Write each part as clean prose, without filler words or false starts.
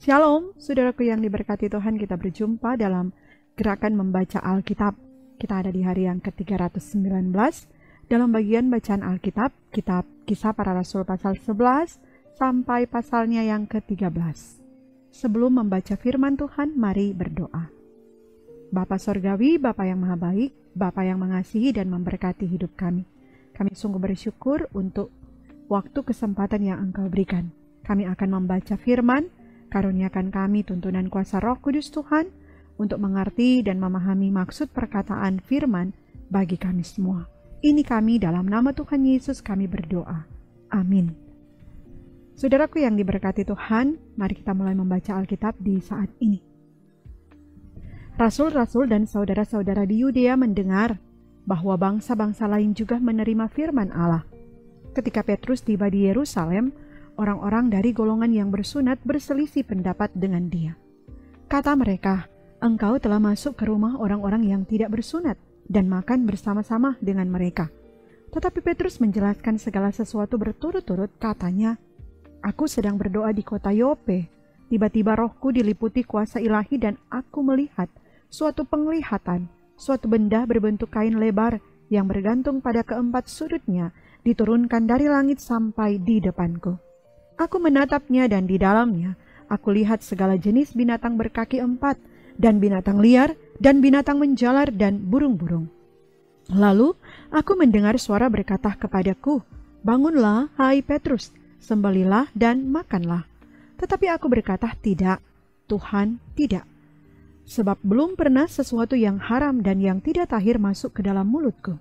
Shalom, saudaraku yang diberkati Tuhan, kita berjumpa dalam gerakan membaca Alkitab. Kita ada di hari yang ke-319 dalam bagian bacaan Alkitab, kitab Kisah Para Rasul pasal 11 sampai pasalnya yang ke-13. Sebelum membaca firman Tuhan, mari berdoa. Bapa Sorgawi, Bapa yang Maha Baik, Bapa yang mengasihi dan memberkati hidup kami. Kami sungguh bersyukur untuk waktu kesempatan yang Engkau berikan. Kami akan membaca firman. Karuniakan kami tuntunan kuasa Roh Kudus Tuhan untuk mengerti dan memahami maksud perkataan firman bagi kami semua. Ini kami dalam nama Tuhan Yesus kami berdoa. Amin. Saudaraku yang diberkati Tuhan, mari kita mulai membaca Alkitab di saat ini. Rasul-rasul dan saudara-saudara di Yudea mendengar bahwa bangsa-bangsa lain juga menerima firman Allah. Ketika Petrus tiba di Yerusalem, orang-orang dari golongan yang bersunat berselisih pendapat dengan dia. Kata mereka, "Engkau telah masuk ke rumah orang-orang yang tidak bersunat dan makan bersama-sama dengan mereka." Tetapi Petrus menjelaskan segala sesuatu berturut-turut, katanya, "Aku sedang berdoa di kota Yope. Tiba-tiba rohku diliputi kuasa ilahi dan aku melihat suatu penglihatan, suatu benda berbentuk kain lebar yang bergantung pada keempat sudutnya diturunkan dari langit sampai di depanku. Aku menatapnya dan di dalamnya aku lihat segala jenis binatang berkaki empat dan binatang liar dan binatang menjalar dan burung-burung. Lalu aku mendengar suara berkata kepadaku, 'Bangunlah, hai Petrus, sembelihlah dan makanlah.' Tetapi aku berkata, 'Tidak, Tuhan, tidak. Sebab belum pernah sesuatu yang haram dan yang tidak tahir masuk ke dalam mulutku.'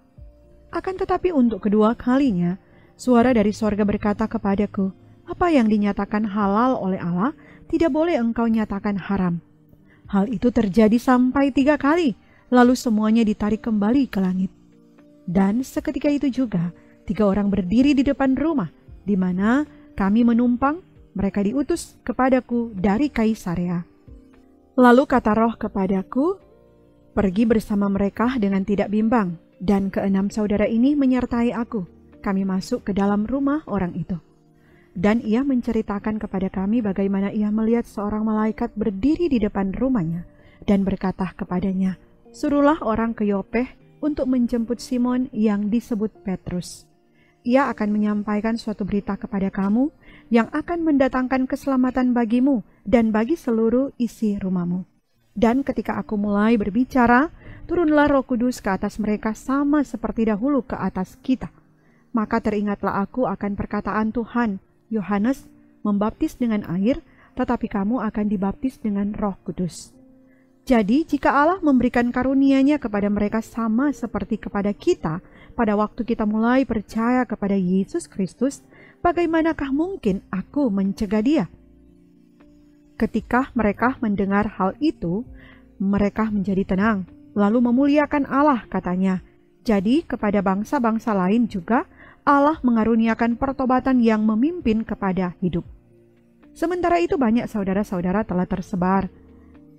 Akan tetapi untuk kedua kalinya, suara dari sorga berkata kepadaku, 'Apa yang dinyatakan halal oleh Allah, tidak boleh engkau nyatakan haram.' Hal itu terjadi sampai 3 kali, lalu semuanya ditarik kembali ke langit. Dan seketika itu juga, 3 orang berdiri di depan rumah, di mana kami menumpang, mereka diutus kepadaku dari Kaisarea. Lalu kata Roh kepadaku, 'Pergi bersama mereka dengan tidak bimbang.' Dan 6 saudara ini menyertai aku. Kami masuk ke dalam rumah orang itu. Dan ia menceritakan kepada kami bagaimana ia melihat seorang malaikat berdiri di depan rumahnya dan berkata kepadanya, 'Suruhlah orang ke Yope untuk menjemput Simon yang disebut Petrus. Ia akan menyampaikan suatu berita kepada kamu yang akan mendatangkan keselamatan bagimu dan bagi seluruh isi rumahmu.' Dan ketika aku mulai berbicara, turunlah Roh Kudus ke atas mereka sama seperti dahulu ke atas kita. Maka teringatlah aku akan perkataan Tuhan, Yohanes membaptis dengan air, tetapi kamu akan dibaptis dengan Roh Kudus. Jadi jika Allah memberikan karunia-Nya kepada mereka sama seperti kepada kita pada waktu kita mulai percaya kepada Yesus Kristus, bagaimanakah mungkin aku mencegah dia?" Ketika mereka mendengar hal itu, mereka menjadi tenang, lalu memuliakan Allah, katanya. Jadi kepada bangsa-bangsa lain juga Allah mengaruniakan pertobatan yang memimpin kepada hidup. Sementara itu banyak saudara-saudara telah tersebar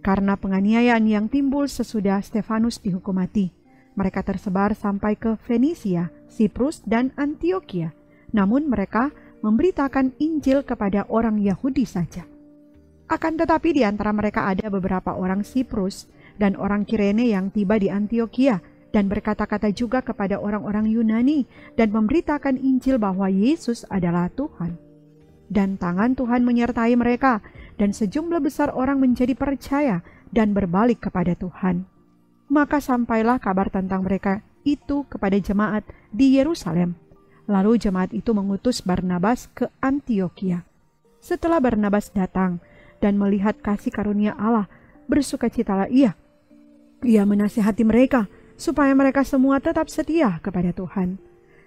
karena penganiayaan yang timbul sesudah Stefanus dihukum mati. Mereka tersebar sampai ke Fenisia, Siprus, dan Antioquia. Namun mereka memberitakan Injil kepada orang Yahudi saja. Akan tetapi di antara mereka ada beberapa orang Siprus dan orang Kirene yang tiba di Antioquia dan berkata-kata juga kepada orang-orang Yunani dan memberitakan Injil bahwa Yesus adalah Tuhan. Dan tangan Tuhan menyertai mereka, dan sejumlah besar orang menjadi percaya dan berbalik kepada Tuhan. Maka sampailah kabar tentang mereka itu kepada jemaat di Yerusalem. Lalu jemaat itu mengutus Barnabas ke Antioquia. Setelah Barnabas datang dan melihat kasih karunia Allah, bersukacitalah ia. Ia menasihati mereka supaya mereka semua tetap setia kepada Tuhan.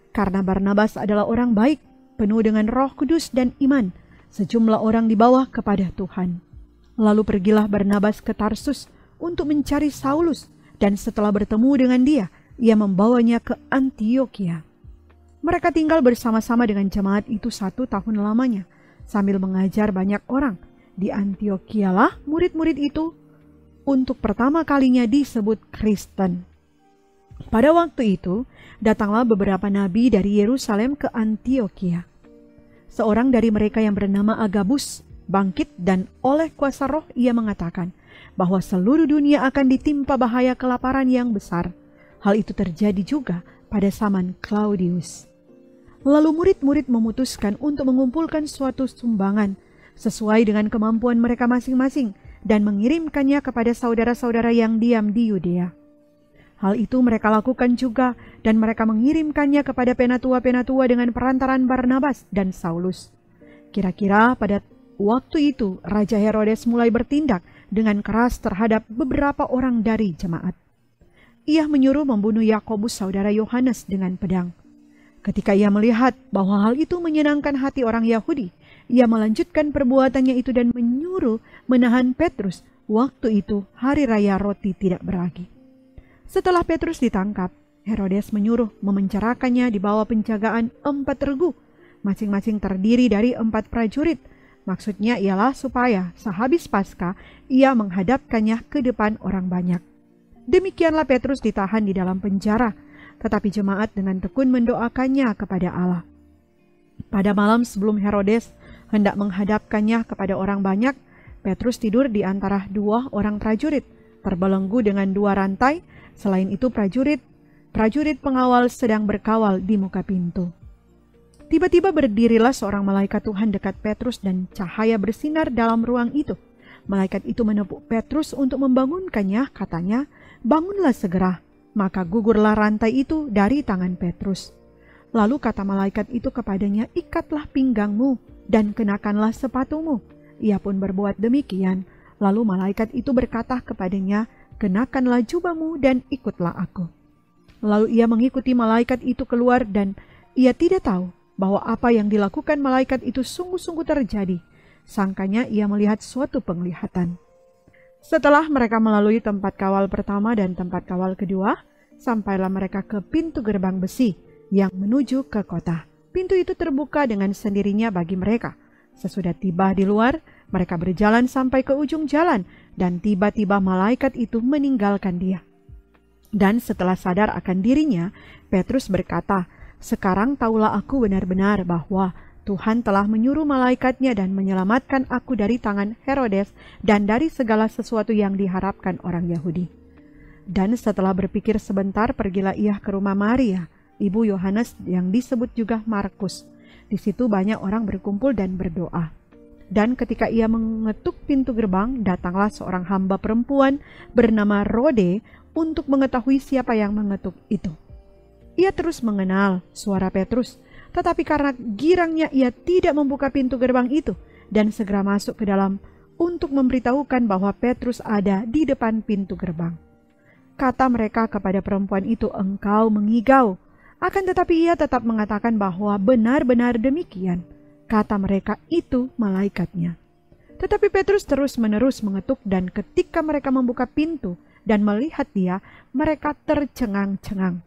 Karena Barnabas adalah orang baik, penuh dengan Roh Kudus dan iman, sejumlah orang dibawa kepada Tuhan. Lalu pergilah Barnabas ke Tarsus untuk mencari Saulus, dan setelah bertemu dengan dia, ia membawanya ke Antioquia. Mereka tinggal bersama-sama dengan jemaat itu 1 tahun lamanya, sambil mengajar banyak orang. Di Antioquialah murid-murid itu untuk pertama kalinya disebut Kristen. Pada waktu itu, datanglah beberapa nabi dari Yerusalem ke Antioquia. Seorang dari mereka yang bernama Agabus bangkit dan oleh kuasa roh ia mengatakan bahwa seluruh dunia akan ditimpa bahaya kelaparan yang besar. Hal itu terjadi juga pada zaman Claudius. Lalu murid-murid memutuskan untuk mengumpulkan suatu sumbangan sesuai dengan kemampuan mereka masing-masing dan mengirimkannya kepada saudara-saudara yang diam di Yudea. Hal itu mereka lakukan juga dan mereka mengirimkannya kepada penatua-penatua dengan perantaran Barnabas dan Saulus. Kira-kira pada waktu itu Raja Herodes mulai bertindak dengan keras terhadap beberapa orang dari jemaat. Ia menyuruh membunuh Yakobus saudara Yohanes dengan pedang. Ketika ia melihat bahwa hal itu menyenangkan hati orang Yahudi, ia melanjutkan perbuatannya itu dan menyuruh menahan Petrus. Waktu itu hari raya roti tidak beragi. Setelah Petrus ditangkap, Herodes menyuruh memenjarakannya di bawah penjagaan 4 regu, masing-masing terdiri dari 4 prajurit. Maksudnya ialah supaya sehabis Paskah ia menghadapkannya ke depan orang banyak. Demikianlah Petrus ditahan di dalam penjara, tetapi jemaat dengan tekun mendoakannya kepada Allah. Pada malam sebelum Herodes hendak menghadapkannya kepada orang banyak, Petrus tidur di antara 2 orang prajurit, terbelenggu dengan 2 rantai. Selain itu prajurit pengawal sedang berkawal di muka pintu. Tiba-tiba berdirilah seorang malaikat Tuhan dekat Petrus dan cahaya bersinar dalam ruang itu. Malaikat itu menepuk Petrus untuk membangunkannya, katanya, "Bangunlah segera." Maka gugurlah rantai itu dari tangan Petrus. Lalu kata malaikat itu kepadanya, "Ikatlah pinggangmu dan kenakanlah sepatumu." Ia pun berbuat demikian. Lalu malaikat itu berkata kepadanya, "Kenakanlah jubahmu dan ikutlah aku." Lalu ia mengikuti malaikat itu keluar dan ia tidak tahu bahwa apa yang dilakukan malaikat itu sungguh-sungguh terjadi. Sangkanya ia melihat suatu penglihatan. Setelah mereka melalui tempat kawal pertama dan tempat kawal kedua, sampailah mereka ke pintu gerbang besi yang menuju ke kota. Pintu itu terbuka dengan sendirinya bagi mereka. Sesudah tiba di luar, mereka berjalan sampai ke ujung jalan dan tiba-tiba malaikat itu meninggalkan dia. Dan setelah sadar akan dirinya, Petrus berkata, "Sekarang taulah aku benar-benar bahwa Tuhan telah menyuruh malaikatnya dan menyelamatkan aku dari tangan Herodes dan dari segala sesuatu yang diharapkan orang Yahudi." Dan setelah berpikir sebentar, pergilah ia ke rumah Maria, ibu Yohanes yang disebut juga Markus. Di situ banyak orang berkumpul dan berdoa. Dan ketika ia mengetuk pintu gerbang, datanglah seorang hamba perempuan bernama Rode untuk mengetahui siapa yang mengetuk itu. Ia terus mengenal suara Petrus, tetapi karena girangnya ia tidak membuka pintu gerbang itu dan segera masuk ke dalam untuk memberitahukan bahwa Petrus ada di depan pintu gerbang. Kata mereka kepada perempuan itu, "Engkau mengigau." Akan tetapi ia tetap mengatakan bahwa benar-benar demikian. Kata mereka, "Itu malaikatnya." Tetapi Petrus terus-menerus mengetuk dan ketika mereka membuka pintu dan melihat dia, mereka tercengang-cengang.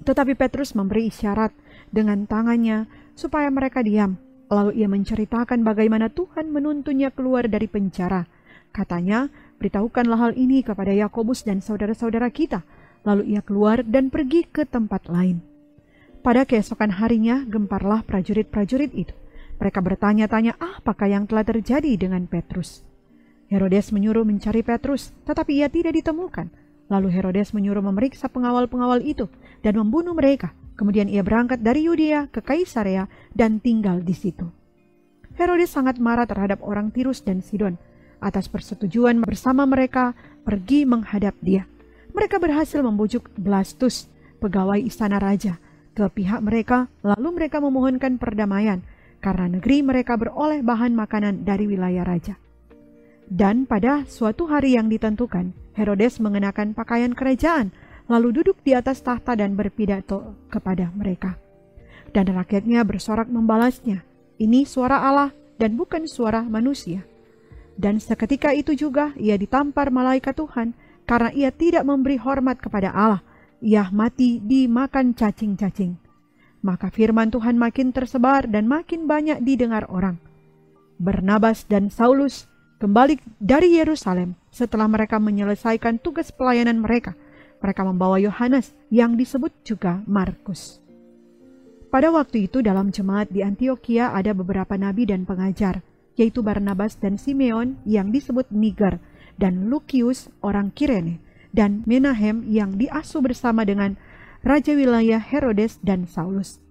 Tetapi Petrus memberi isyarat dengan tangannya supaya mereka diam. Lalu ia menceritakan bagaimana Tuhan menuntunnya keluar dari penjara. Katanya, "Beritahukanlah hal ini kepada Yakobus dan saudara-saudara kita." Lalu ia keluar dan pergi ke tempat lain. Pada keesokan harinya, gemparlah prajurit-prajurit itu. Mereka bertanya-tanya apakah yang telah terjadi dengan Petrus. Herodes menyuruh mencari Petrus, tetapi ia tidak ditemukan. Lalu Herodes menyuruh memeriksa pengawal-pengawal itu dan membunuh mereka. Kemudian ia berangkat dari Yudea ke Kaisarea dan tinggal di situ. Herodes sangat marah terhadap orang Tirus dan Sidon. Atas persetujuan bersama mereka pergi menghadap dia. Mereka berhasil membujuk Blastus, pegawai istana raja, ke pihak mereka, lalu mereka memohonkan perdamaian, karena negeri mereka beroleh bahan makanan dari wilayah raja. Dan pada suatu hari yang ditentukan, Herodes mengenakan pakaian kerajaan, lalu duduk di atas tahta dan berpidato kepada mereka. Dan rakyatnya bersorak membalasnya, "Ini suara Allah dan bukan suara manusia." Dan seketika itu juga ia ditampar malaikat Tuhan, karena ia tidak memberi hormat kepada Allah. Ia mati dimakan cacing-cacing. Maka firman Tuhan makin tersebar dan makin banyak didengar orang. Barnabas dan Saulus kembali dari Yerusalem setelah mereka menyelesaikan tugas pelayanan mereka. Mereka membawa Yohanes yang disebut juga Markus. Pada waktu itu dalam jemaat di Antiokhia ada beberapa nabi dan pengajar. yaitu Barnabas dan Simeon yang disebut Niger, dan Lukius orang Kirene, dan Menahem yang diasuh bersama dengan Raja wilayah Herodes dan Saulus.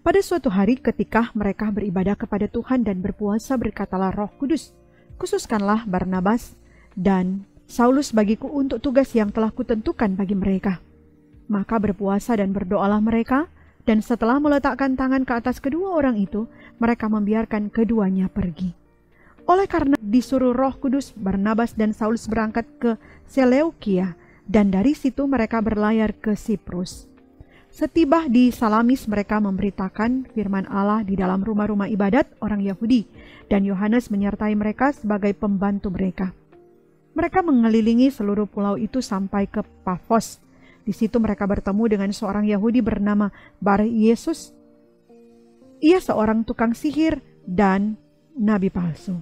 Pada suatu hari ketika mereka beribadah kepada Tuhan dan berpuasa, berkatalah Roh Kudus, "Khususkanlah Barnabas dan Saulus bagiku untuk tugas yang telah kutentukan bagi mereka." Maka berpuasa dan berdoalah mereka, dan setelah meletakkan tangan ke atas kedua orang itu, mereka membiarkan keduanya pergi. Oleh karena disuruh Roh Kudus, Barnabas dan Saulus berangkat ke Seleukia, dan dari situ mereka berlayar ke Siprus. Setiba di Salamis, mereka memberitakan firman Allah di dalam rumah-rumah ibadat orang Yahudi, dan Yohanes menyertai mereka sebagai pembantu mereka. Mereka mengelilingi seluruh pulau itu sampai ke Pafos. Di situ mereka bertemu dengan seorang Yahudi bernama Bar-Yesus. Ia seorang tukang sihir dan nabi palsu.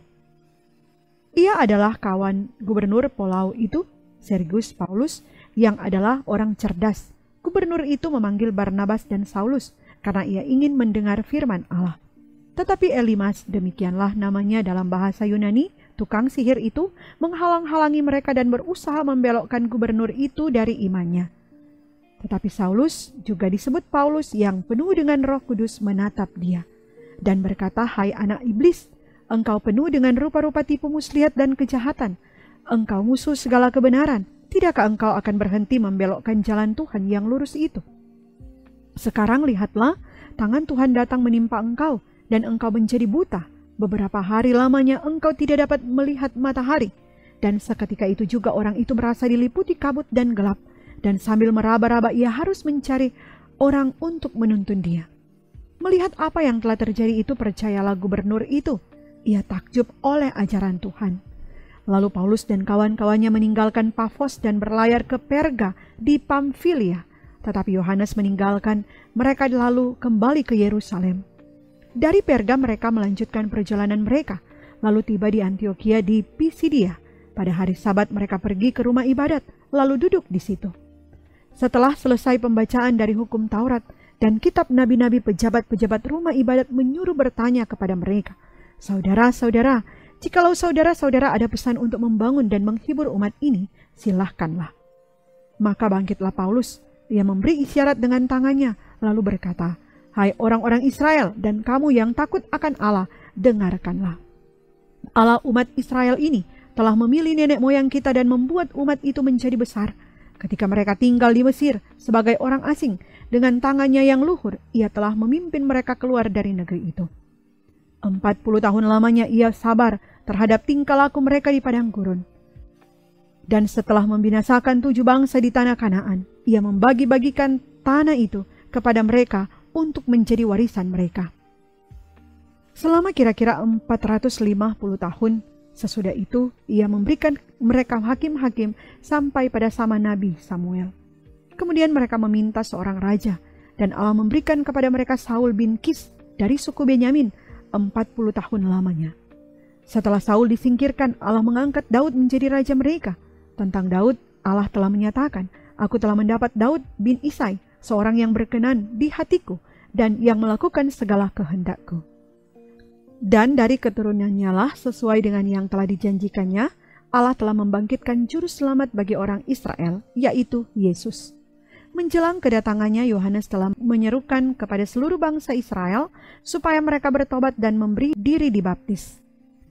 Ia adalah kawan gubernur pulau itu, Sergius Paulus, yang adalah orang cerdas. Gubernur itu memanggil Barnabas dan Saulus karena ia ingin mendengar firman Allah. Tetapi Elimas, demikianlah namanya dalam bahasa Yunani, tukang sihir itu, menghalang-halangi mereka dan berusaha membelokkan gubernur itu dari imannya. Tetapi Saulus, juga disebut Paulus, yang penuh dengan Roh Kudus, menatap dia dan berkata, "Hai anak iblis, engkau penuh dengan rupa-rupa tipu muslihat dan kejahatan. Engkau musuh segala kebenaran. Tidakkah engkau akan berhenti membelokkan jalan Tuhan yang lurus itu? Sekarang lihatlah, tangan Tuhan datang menimpa engkau, dan engkau menjadi buta. Beberapa hari lamanya engkau tidak dapat melihat matahari." Dan seketika itu juga orang itu merasa diliputi kabut dan gelap, dan sambil meraba-raba ia harus mencari orang untuk menuntun dia. Melihat apa yang telah terjadi itu, percayalah gubernur itu. Ia takjub oleh ajaran Tuhan. Lalu Paulus dan kawan-kawannya meninggalkan Pafos dan berlayar ke Perga di Pamfilia. Tetapi Yohanes meninggalkan mereka lalu kembali ke Yerusalem. Dari Perga mereka melanjutkan perjalanan mereka, lalu tiba di Antioquia di Pisidia. Pada hari Sabat mereka pergi ke rumah ibadat, lalu duduk di situ. Setelah selesai pembacaan dari hukum Taurat dan kitab nabi-nabi, pejabat-pejabat rumah ibadat menyuruh bertanya kepada mereka, "Saudara-saudara, jikalau saudara-saudara ada pesan untuk membangun dan menghibur umat ini, silahkanlah." Maka bangkitlah Paulus, ia memberi isyarat dengan tangannya, lalu berkata, "Hai orang-orang Israel dan kamu yang takut akan Allah, dengarkanlah. Allah umat Israel ini telah memilih nenek moyang kita dan membuat umat itu menjadi besar. Ketika mereka tinggal di Mesir sebagai orang asing, dengan tangannya yang luhur, ia telah memimpin mereka keluar dari negeri itu. 40 tahun lamanya ia sabar terhadap tingkah laku mereka di padang gurun. Dan setelah membinasakan 7 bangsa di tanah Kanaan, ia membagi-bagikan tanah itu kepada mereka untuk menjadi warisan mereka. Selama kira-kira 450 tahun, sesudah itu ia memberikan mereka hakim-hakim sampai pada zaman Nabi Samuel. Kemudian mereka meminta seorang raja, dan Allah memberikan kepada mereka Saul bin Kis dari suku Benyamin 40 tahun lamanya. Setelah Saul disingkirkan, Allah mengangkat Daud menjadi raja mereka. Tentang Daud, Allah telah menyatakan, "Aku telah mendapat Daud bin Isai, seorang yang berkenan di hatiku, dan yang melakukan segala kehendakku." Dan dari keturunannya lah, sesuai dengan yang telah dijanjikannya, Allah telah membangkitkan juru selamat bagi orang Israel, yaitu Yesus. Menjelang kedatangannya, Yohanes telah menyerukan kepada seluruh bangsa Israel supaya mereka bertobat dan memberi diri dibaptis.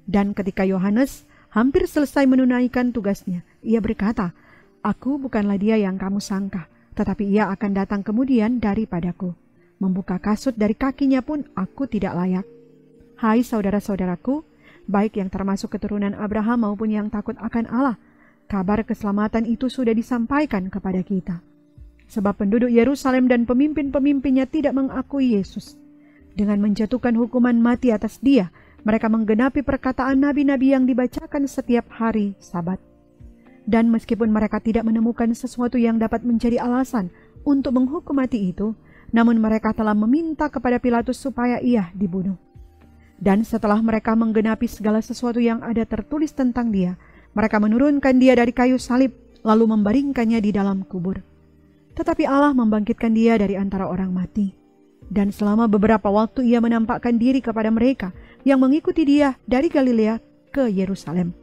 Dan ketika Yohanes hampir selesai menunaikan tugasnya, ia berkata, "Aku bukanlah dia yang kamu sangka, tetapi ia akan datang kemudian daripadaku. Membuka kasut dari kakinya pun aku tidak layak." Hai saudara-saudaraku, baik yang termasuk keturunan Abraham maupun yang takut akan Allah, kabar keselamatan itu sudah disampaikan kepada kita. Sebab penduduk Yerusalem dan pemimpin-pemimpinnya tidak mengakui Yesus. Dengan menjatuhkan hukuman mati atas dia, mereka menggenapi perkataan nabi-nabi yang dibacakan setiap hari Sabat. Dan meskipun mereka tidak menemukan sesuatu yang dapat menjadi alasan untuk menghukum mati itu, namun mereka telah meminta kepada Pilatus supaya ia dibunuh. Dan setelah mereka menggenapi segala sesuatu yang ada tertulis tentang dia, mereka menurunkan dia dari kayu salib, lalu membaringkannya di dalam kubur. Tetapi Allah membangkitkan dia dari antara orang mati. Dan selama beberapa waktu ia menampakkan diri kepada mereka, yang mengikuti dia dari Galilea ke Yerusalem.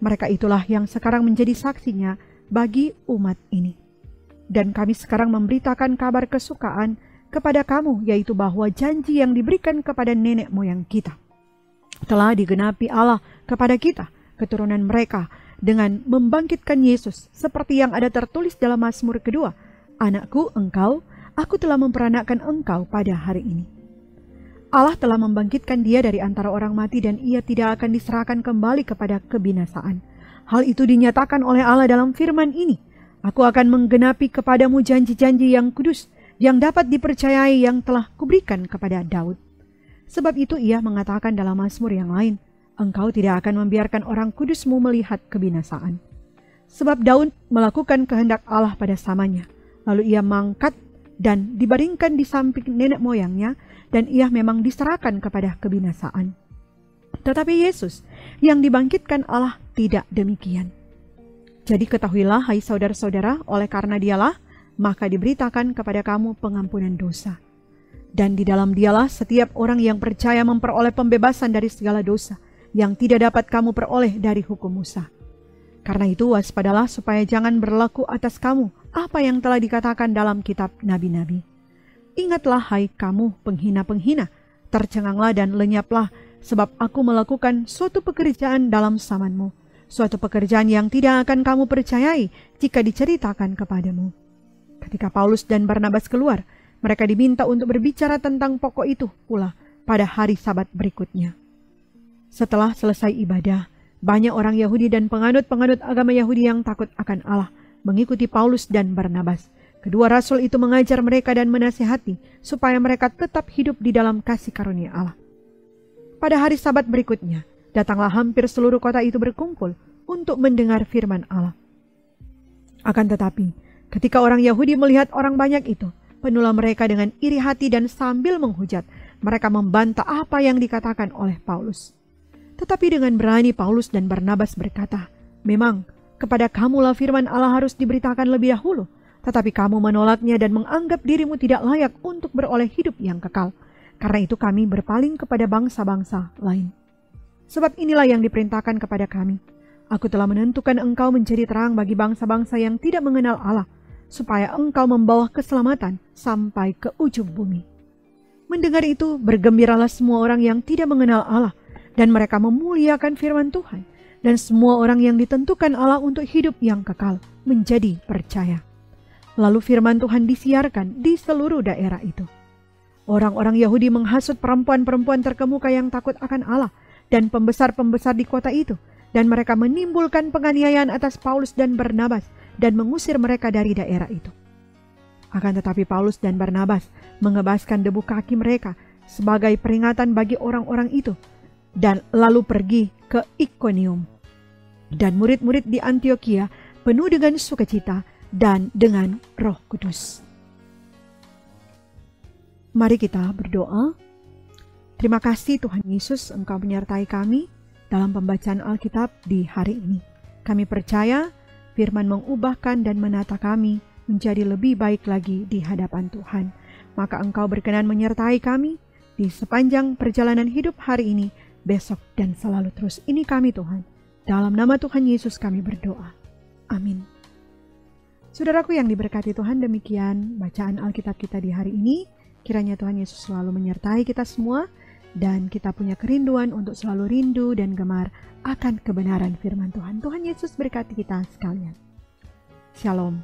Mereka itulah yang sekarang menjadi saksinya bagi umat ini. Dan kami sekarang memberitakan kabar kesukaan kepada kamu, yaitu bahwa janji yang diberikan kepada nenek moyang kita telah digenapi Allah kepada kita, keturunan mereka, dengan membangkitkan Yesus, seperti yang ada tertulis dalam Mazmur kedua, "Anakku, aku telah memperanakan engkau pada hari ini." Allah telah membangkitkan dia dari antara orang mati dan ia tidak akan diserahkan kembali kepada kebinasaan. Hal itu dinyatakan oleh Allah dalam firman ini, "Aku akan menggenapi kepadamu janji-janji yang kudus, yang dapat dipercayai yang telah kuberikan kepada Daud." Sebab itu ia mengatakan dalam Mazmur yang lain, "Engkau tidak akan membiarkan orang kudusmu melihat kebinasaan." Sebab Daud melakukan kehendak Allah pada samanya, lalu ia mangkat dan dibaringkan di samping nenek moyangnya, dan ia memang diserahkan kepada kebinasaan. Tetapi Yesus yang dibangkitkan Allah tidak demikian. Jadi ketahuilah, hai saudara-saudara, oleh karena dialah, maka diberitakan kepada kamu pengampunan dosa. Dan di dalam dialah setiap orang yang percaya memperoleh pembebasan dari segala dosa, yang tidak dapat kamu peroleh dari hukum Musa. Karena itu waspadalah supaya jangan berlaku atas kamu apa yang telah dikatakan dalam kitab nabi-nabi. Ingatlah hai kamu penghina-penghina, tercenganglah dan lenyaplah, sebab aku melakukan suatu pekerjaan dalam zamanmu, suatu pekerjaan yang tidak akan kamu percayai jika diceritakan kepadamu. Ketika Paulus dan Barnabas keluar, mereka diminta untuk berbicara tentang pokok itu pula pada hari Sabat berikutnya. Setelah selesai ibadah, banyak orang Yahudi dan penganut-penganut agama Yahudi yang takut akan Allah mengikuti Paulus dan Barnabas. Kedua rasul itu mengajar mereka dan menasihati supaya mereka tetap hidup di dalam kasih karunia Allah. Pada hari Sabat berikutnya, datanglah hampir seluruh kota itu berkumpul untuk mendengar firman Allah. Akan tetapi, ketika orang Yahudi melihat orang banyak itu, penuhlah mereka dengan iri hati dan sambil menghujat, mereka membantah apa yang dikatakan oleh Paulus. Tetapi dengan berani Paulus dan Barnabas berkata, "Memang kepada kamulah firman Allah harus diberitakan lebih dahulu, tetapi kamu menolaknya dan menganggap dirimu tidak layak untuk beroleh hidup yang kekal. Karena itu kami berpaling kepada bangsa-bangsa lain. Sebab inilah yang diperintahkan kepada kami. Aku telah menentukan engkau menjadi terang bagi bangsa-bangsa yang tidak mengenal Allah, supaya engkau membawa keselamatan sampai ke ujung bumi." Mendengar itu, bergembiralah semua orang yang tidak mengenal Allah, dan mereka memuliakan firman Tuhan, dan semua orang yang ditentukan Allah untuk hidup yang kekal menjadi percaya. Lalu firman Tuhan disiarkan di seluruh daerah itu. Orang-orang Yahudi menghasut perempuan-perempuan terkemuka yang takut akan Allah dan pembesar-pembesar di kota itu, dan mereka menimbulkan penganiayaan atas Paulus dan Barnabas dan mengusir mereka dari daerah itu. Akan tetapi Paulus dan Barnabas mengebaskan debu kaki mereka sebagai peringatan bagi orang-orang itu, dan lalu pergi ke Ikonium. Dan murid-murid di Antiokhia penuh dengan sukacita dan dengan Roh Kudus. Mari kita berdoa. Terima kasih Tuhan Yesus, Engkau menyertai kami dalam pembacaan Alkitab di hari ini. Kami percaya firman mengubahkan dan menata kami menjadi lebih baik lagi di hadapan Tuhan. Maka Engkau berkenan menyertai kami di sepanjang perjalanan hidup hari ini, besok, dan selalu terus. Ini kami Tuhan. Dalam nama Tuhan Yesus kami berdoa. Amin. Saudaraku yang diberkati Tuhan, demikian bacaan Alkitab kita di hari ini. Kiranya Tuhan Yesus selalu menyertai kita semua, dan kita punya kerinduan untuk selalu rindu dan gemar akan kebenaran firman Tuhan. Tuhan Yesus berkati kita sekalian. Shalom.